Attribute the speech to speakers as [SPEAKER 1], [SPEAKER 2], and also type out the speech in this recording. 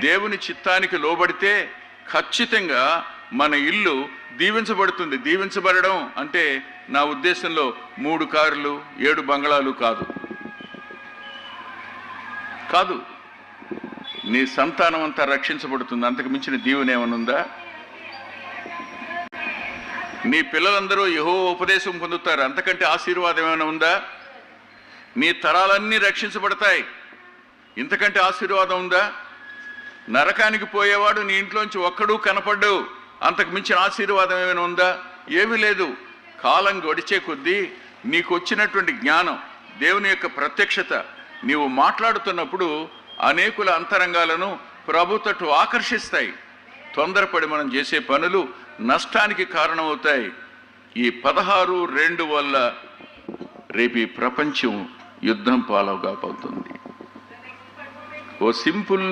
[SPEAKER 1] దేవుని చిత్తానికి లోబడితే ఖచ్చితంగా మన ఇల్లు దీవించబడుతుంది. దీవించబడడం అంటే నా ఉద్దేశంలో 3 కార్లు 7 బంగళాలు కాదు. నీ సంతానం అంతా రక్షించబడుతుంది. అంతకు మించిన దీవెన ఏమైనా ఉందా? నీ పిల్లలందరూ యెహోవా ఉపదేశం పొందుతారు. అంతకంటే ఆశీర్వాదం ఏమైనా ఉందా? నీ తరాలన్నీ రక్షించబడతాయి. ఇంతకంటే ఆశీర్వాదం ఉందా? నరకానికి పోయేవాడు నీ ఇంట్లోంచి ఒక్కడూ కనపడ్డు. అంతకు మించిన ఆశీర్వాదం ఏమైనా ఉందా? ఏమీ లేదు. కాలం గడిచే కొద్దీ నీకు వచ్చినటువంటి జ్ఞానం, దేవుని యొక్క ప్రత్యక్షత, నీవు మాట్లాడుతున్నప్పుడు అనేకుల అంతరంగాలను ప్రభు తట్టు ఆకర్షిస్తాయి. తొందరపడి మనం చేసే పనులు నష్టానికి కారణమవుతాయి. ఈ 16:2 వల్ల రేపు ఈ ప్రపంచం యుద్ధం పాలవగా పోతుంది. ఓ సింపుల్